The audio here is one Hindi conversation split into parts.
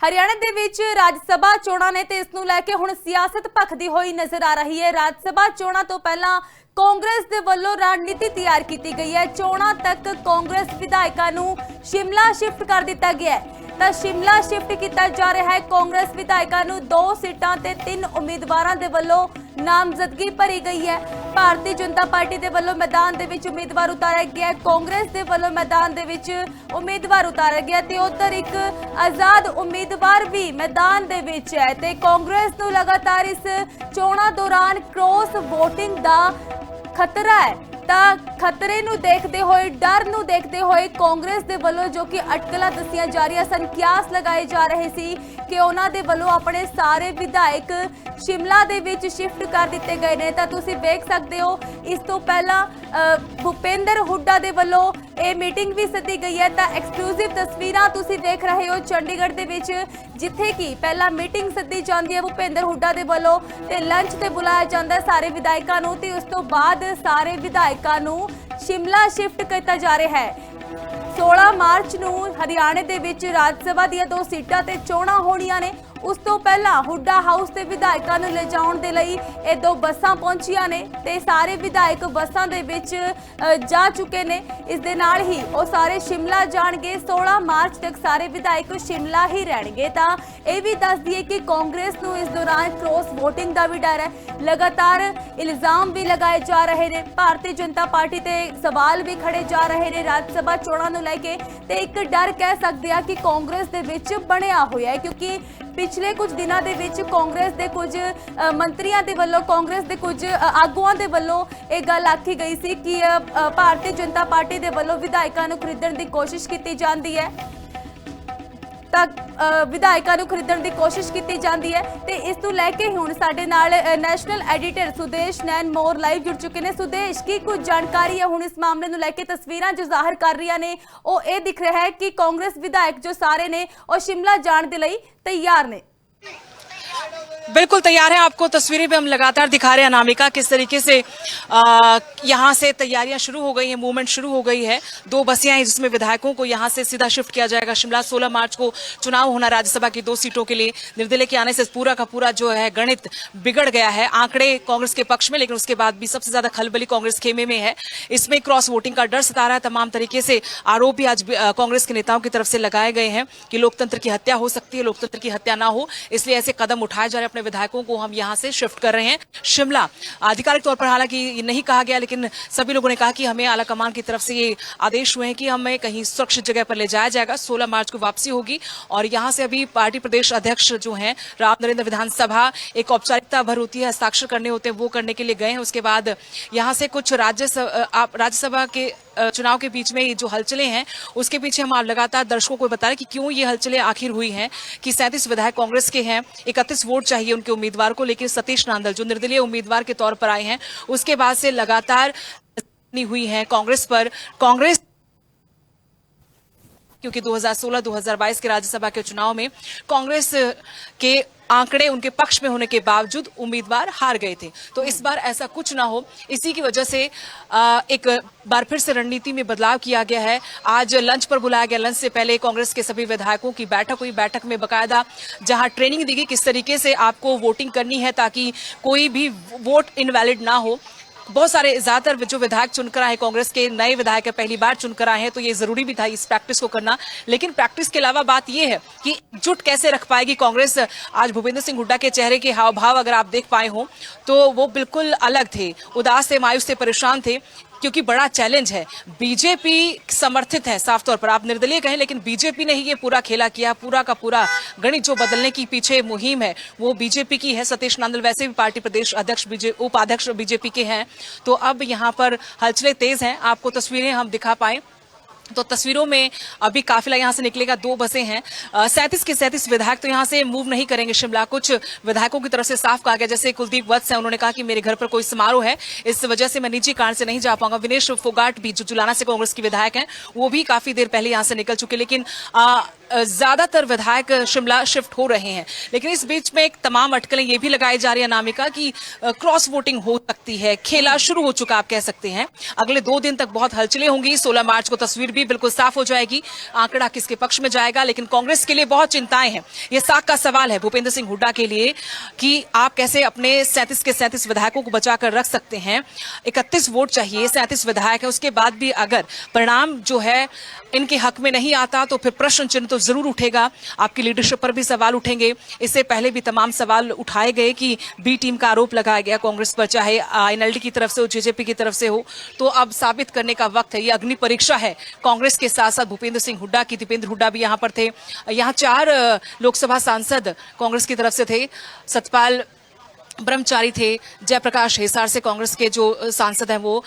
हरियाणा ਦੇ ਵਿੱਚ ਰਾਜ ਸਭਾ ਚੋਣਾਂ ਨੇ ਤੇ ਇਸ ਨੂੰ ਲੈ ਕੇ ਹੁਣ ਸਿਆਸਤ ਭਖਦੀ ਹੋਈ ਨਜ਼ਰ ਆ ਰਹੀ ਹੈ। ਰਾਜ ਸਭਾ ਚੋਣਾਂ ਤੋਂ ਪਹਿਲਾਂ ਕਾਂਗਰਸ ਦੇ ਵੱਲੋਂ ਰਣਨੀਤੀ ਤਿਆਰ ਕੀਤੀ ਗਈ ਹੈ। ਚੋਣਾਂ ਤੱਕ ਕਾਂਗਰਸ ਵਿਧਾਇਕਾਂ ਨੂੰ शिमला शिफ्ट कर दिता गया है। तो शिमला शिफ्ट किया जा रहा है। कांग्रेस विधायकों को 2 सीटां ते 3 उम्मीदवारों के वल्लों नामजदगी भरी गई है। भारतीय जनता पार्टी के वल्लों मैदान दे विच उम्मीदवार उतारा गया, कांग्रेस के वल्लों मैदान दे विच उम्मीदवार उतारा गया ते उधर एक आजाद उम्मीदवार भी मैदान दे विच है। ते कांग्रेस नूं लगातार इस चोणां दौरान क्रॉस वोटिंग का खतरा है। खतरे नूं देखते हुए, डर नूं देखते हुए कांग्रेस दे वल्लों जो कि अटकलां दसियां जा रही सन, कियास लगाए जा रहे सी कि उन्हां दे वल्लों अपने सारे विधायक शिमला दे विच शिफ्ट कर दिते गए ने। तां तुसीं देख सकते हो इस तो पहला भूपेंद्र हुड्डा दे वल्लों ये मीटिंग भी सद्दी गई है। तां एक्सक्लूसिव तस्वीरां तुसीं देख रहे हो चंडीगढ़ दे विच, जिथे कि पहला मीटिंग सद्दी जांदी है भूपेंद्र हुड्डा दे वल्लों ते लंच ते बुलाया जांदा है सारे विधायकां नूं ते उस तो बाद सारे विधायकां नूं शिमला शिफ्ट किया जा रहा है। 16 मार्च नूं हरियाणे दे विच राज सभा दी 2 सीटां ते चोणां होणीआं ने। उस तो पहला हुड्डा हाउस के विधायकों को ले जाने के लिए ये 2 बसां पहुंचिया ने ते सारे विधायक बसां दे विच जा चुके ने। इस दे नाल ही वो सारे शिमला जाणगे। 16 मार्च तक सारे विधायक शिमला ही रहणगे। तां ये भी दस दिए कि कांग्रेस नूं इस दौरान क्रॉस वोटिंग का भी डर है। लगातार इल्जाम भी लगाए जा रहे हैं, भारतीय जनता पार्टी ते सवाल भी खड़े जा रहे हैं राज सभा चोणां नूं लैके। ते एक डर कह सकते हैं कि कांग्रेस दे विच बणिया होया है, क्योंकि पिछले कुछ दिनों के विच कांग्रेस के कुछ मंत्रियों के वल्लों, कांग्रेस के कुछ आगुआं के वल्लों एक गल आखी गई सी कि भारतीय जनता पार्टी के वल्लों विधायकों को खरीदण की कोशिश की जाती है। विधायकों को खरीदण की कोशिश की जाती है। तो इस तो लैके हुण साडे नाल नैशनल एडिटर सुदेश नैन मोर लाइव जुड़ चुके हैं। सुदेश की कुछ जानकारी है हुण इस मामले नूं लैके? तस्वीरां जो जाहिर कर रही ने वो ये दिख रहा है कि कांग्रेस विधायक जो सारे ने और शिमला जाने के लिए तैयार ने। बिल्कुल तैयार है। आपको तस्वीरें भी हम लगातार दिखा रहे हैं अनामिका, किस तरीके से यहाँ से तैयारियां शुरू हो गई हैं, मूवमेंट शुरू हो गई है। 2 बसियां हैं जिसमें विधायकों को यहाँ से सीधा शिफ्ट किया जाएगा शिमला। 16 मार्च को चुनाव होना राज्यसभा की 2 सीटों के लिए। निर्दलीय के आने से पूरा का पूरा जो है गणित बिगड़ गया है। आंकड़े कांग्रेस के पक्ष में, लेकिन उसके बाद भी सबसे ज्यादा खलबली कांग्रेस खेमे में है। इसमें क्रॉस वोटिंग का डर सता रहा है। तमाम तरीके से आरोप भी आज कांग्रेस के नेताओं की तरफ से लगाए गए हैं कि लोकतंत्र की हत्या हो सकती है, लोकतंत्र की हत्या ना हो, इसलिए ऐसे कदम उठाए जा रहे हैं। अपने विधायकों को हम यहां से शिफ्ट कर रहे हैं शिमला। आधिकारिक तौर पर हालांकि ये नहीं कहा गया, लेकिन सभी लोगों ने कहा कि हमें आला कमान की तरफ से ये आदेश हुए हैं कि हमें कहीं सुरक्षित जगह पर ले जाया जाएगा। 16 मार्च को वापसी होगी और यहां से अभी पार्टी प्रदेश अध्यक्ष जो हैं राम नरेंद्र विधानसभा एक औपचारिकता भर होती है, हस्ताक्षर करने होते हैं, वो करने के लिए गए हैं। उसके बाद यहां से कुछ राज्यसभा के चुनाव के बीच में जो हलचलें हैं उसके पीछे हम लगातार दर्शकों को बता रहे कि क्यों ये हलचलें आखिर हुई हैं। कि 37 विधायक कांग्रेस के हैं, 31 वोट चाहिए उनके उम्मीदवार को, लेकिन सतीश नांदल जो निर्दलीय उम्मीदवार के तौर पर आए हैं उसके बाद से लगातार हुई है कांग्रेस पर। कांग्रेस क्योंकि 2016-2022 के राज्यसभा के चुनाव में कांग्रेस के आंकड़े उनके पक्ष में होने के बावजूद उम्मीदवार हार गए थे। तो इस बार ऐसा कुछ ना हो, इसी की वजह से एक बार फिर से रणनीति में बदलाव किया गया है। आज लंच पर बुलाया गया। लंच से पहले कांग्रेस के सभी विधायकों की बैठक हुई। बैठक में बकायदा जहां ट्रेनिंग दी गई किस तरीके से आपको वोटिंग करनी है ताकि कोई भी वोट इनवैलिड ना हो। बहुत सारे ज्यादातर जो विधायक चुनकर आए कांग्रेस के नए विधायक पहली बार चुनकर आए हैं, तो ये जरूरी भी था इस प्रैक्टिस को करना। लेकिन प्रैक्टिस के अलावा बात ये है कि एकजुट कैसे रख पाएगी कांग्रेस। आज भूपेंद्र सिंह हुड्डा के चेहरे के हाव भाव अगर आप देख पाए हो तो वो बिल्कुल अलग थे, उदास थे, मायूस थे, परेशान थे, क्योंकि बड़ा चैलेंज है। बीजेपी समर्थित है साफ तौर पर, आप निर्दलीय कहें, लेकिन बीजेपी ने ही ये पूरा खेला किया। पूरा का पूरा गणित जो बदलने की पीछे मुहिम है वो बीजेपी की है। सतीश नांदल वैसे भी पार्टी प्रदेश अध्यक्ष उपाध्यक्ष बीजेपी के हैं। तो अब यहाँ पर हलचलें तेज हैं। आपको तस्वीरें हम दिखा पाए तो तस्वीरों में अभी काफिला यहाँ से निकलेगा। 2 बसें हैं। 37 के 37 विधायक तो यहाँ से मूव नहीं करेंगे शिमला। कुछ विधायकों की तरफ से साफ कहा गया, जैसे कुलदीप वत्स हैं, उन्होंने कहा कि मेरे घर पर कोई समारोह है, इस वजह से मैं निजी कारण से नहीं जा पाऊंगा। विनेश फोगाट भी जो जुलाना से कांग्रेस के विधायक हैं वो भी काफी देर पहले यहाँ से निकल चुके। लेकिन ज्यादातर विधायक शिमला शिफ्ट हो रहे हैं। लेकिन इस बीच में एक तमाम अटकलें ये भी लगाई जा रही है अनामिका की क्रॉस वोटिंग हो सकती है, खेला शुरू हो चुका आप कह सकते हैं। अगले 2 दिन तक बहुत हलचलें होंगी। 16 मार्च को तस्वीर भी बिल्कुल साफ हो जाएगी, आंकड़ा किसके पक्ष में जाएगा। लेकिन कांग्रेस के लिए बहुत चिंताएं हैं। ये साख का सवाल है भूपेंद्र सिंह हुड्डा के लिए कि आप कैसे अपने 37 के 37 विधायकों को बचाकर रख सकते हैं। 31 वोट चाहिए, 37 विधायक है, उसके बाद भी अगर परिणाम जो है इनके हक में नहीं आता तो फिर प्रश्न चिन्ह तो जरूर उठेगा। आपकी लीडरशिप पर भी सवाल उठेंगे। इससे पहले भी तमाम सवाल उठाए गए कि बी टीम का आरोप लगाया गया कांग्रेस पर, चाहे एनएलडी की तरफ से हो, जेजेपी की तरफ से हो। तो अब साबित करने का वक्त है, ये अग्नि परीक्षा है कांग्रेस के साथ साथ भूपेंद्र सिंह हुड्डा की। दीपेंद्र हुड्डा भी यहाँ पर थे। यहाँ 4 लोकसभा सांसद कांग्रेस की तरफ से थे। सतपाल ब्रह्मचारी थे, जयप्रकाश हिसार से कांग्रेस के जो सांसद हैं वो,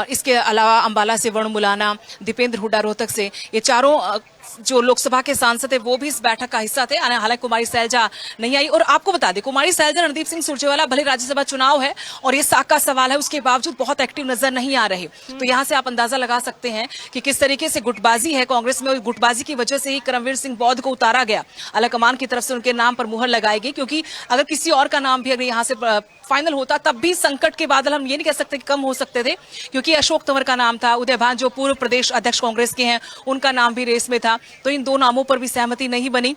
इसके अलावा अंबाला से वरुण मुलाना, दीपेंद्र हुड्डा रोहतक से, ये चारों जो लोकसभा के सांसद है वो भी इस बैठक का हिस्सा थे। हालांकि कुमारी सैलजा नहीं आई। और आपको बता दें, कुमारी सैलजा, रणदीप सिंह सुरजेवाला, भले राज्यसभा चुनाव है और ये साख का सवाल है, उसके बावजूद बहुत एक्टिव नजर नहीं आ रहे। तो यहाँ से आप अंदाजा लगा सकते हैं कि किस तरीके से गुटबाजी है कांग्रेस में। और गुटबाजी की वजह से ही करमवीर सिंह बौद्ध को उतारा गया, आलाकमान की तरफ से उनके नाम पर मुहर लगाई गई। क्योंकि अगर किसी और का नाम भी अगर यहाँ से फाइनल होता तब भी संकट के बादल हम ये नहीं कह सकते कि कम हो सकते थे। क्योंकि अशोक तंवर का नाम था, उदय भान जो पूर्व प्रदेश अध्यक्ष कांग्रेस के हैं उनका नाम भी रेस में था। तो इन 2 नामों पर भी सहमति नहीं बनी।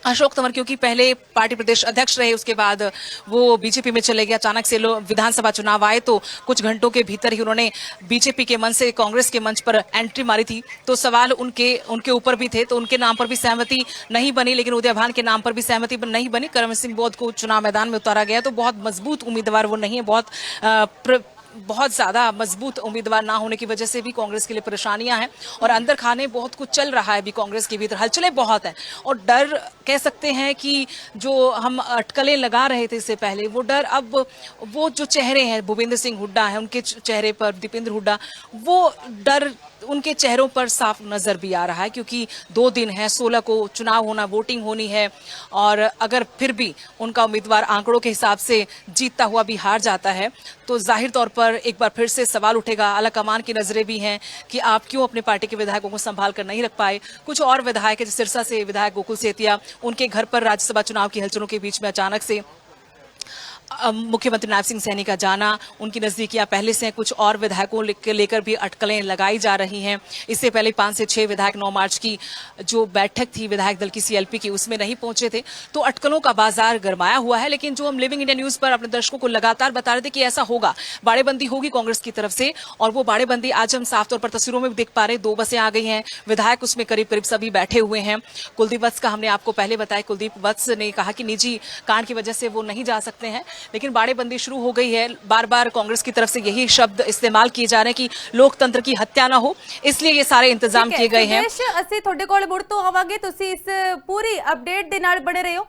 अशोक तंवर क्योंकि पहले पार्टी प्रदेश अध्यक्ष रहे, उसके बाद वो बीजेपी में चले गए। अचानक से विधानसभा चुनाव आए तो कुछ घंटों के भीतर ही उन्होंने बीजेपी के मंच से कांग्रेस के मंच पर एंट्री मारी थी। तो सवाल उनके ऊपर भी थे, तो उनके नाम पर भी सहमति नहीं बनी। लेकिन उदय भान के नाम पर भी सहमति नहीं बनी। करमवीर सिंह बौद्ध को चुनाव मैदान में उतारा गया। तो बहुत मजबूत उम्मीदवार वो नहीं है, बहुत ज्यादा मजबूत उम्मीदवार ना होने की वजह से भी कांग्रेस के लिए परेशानियां हैं। और अंदर खाने बहुत कुछ चल रहा है भी कांग्रेस के भीतर, हलचलें बहुत हैं। और डर कह सकते हैं कि जो हम अटकलें लगा रहे थे इससे पहले, वो डर अब वो जो चेहरे हैं, भूपेंद्र सिंह हुड्डा है उनके चेहरे पर, दीपेंद्र हुड्डा, वो डर उनके चेहरों पर साफ नजर भी आ रहा है। क्योंकि 2 दिन है, 16 को चुनाव होना, वोटिंग होनी है। और अगर फिर भी उनका उम्मीदवार आंकड़ों के हिसाब से जीतता हुआ भी हार जाता है तो जाहिर तौर पर एक बार फिर से सवाल उठेगा। आलाकमान की नजरें भी हैं कि आप क्यों अपने पार्टी के विधायकों को संभाल कर नहीं रख पाए। कुछ और विधायक है, सिरसा से विधायक गोकुल सेतिया, उनके घर पर राज्यसभा चुनाव की हलचलों के बीच में अचानक से मुख्यमंत्री नायब सिंह सैनी का जाना, उनकी नजदीकियां पहले से कुछ और विधायकों लेकर भी अटकलें लगाई जा रही हैं। इससे पहले 5 से 6 विधायक 9 मार्च की जो बैठक थी विधायक दल की सीएलपी की, उसमें नहीं पहुंचे थे। तो अटकलों का बाजार गरमाया हुआ है। लेकिन जो हम लिविंग इंडिया न्यूज पर अपने दर्शकों को लगातार बता रहे थे कि ऐसा होगा, बाड़ेबंदी होगी कांग्रेस की तरफ से। और वो बाड़ेबंदी आज हम साफ तौर पर तस्वीरों में भी देख पा रहे हैं। 2 बसें आ गई हैं, विधायक उसमें करीब करीब सभी बैठे हुए हैं। कुलदीप वत्स का हमने आपको पहले बताया, कुलदीप वत्स ने कहा कि निजी कांड की वजह से वो नहीं जा सकते हैं। लेकिन बाड़ेबंदी शुरू हो गई है। बार बार कांग्रेस की तरफ से यही शब्द इस्तेमाल किए जा रहे हैं कि लोकतंत्र की हत्या ना हो, इसलिए ये सारे इंतजाम किए गए हैं। ਅਸੀਂ ਤੁਹਾਡੇ ਕੋਲ ਮੁੜ ਤੋਂ ਆਵਾਂਗੇ, ਤੁਸੀਂ ਇਸ ਪੂਰੀ ਅਪਡੇਟ ਦੇ ਨਾਲ ਬਣੇ ਰਹੋ।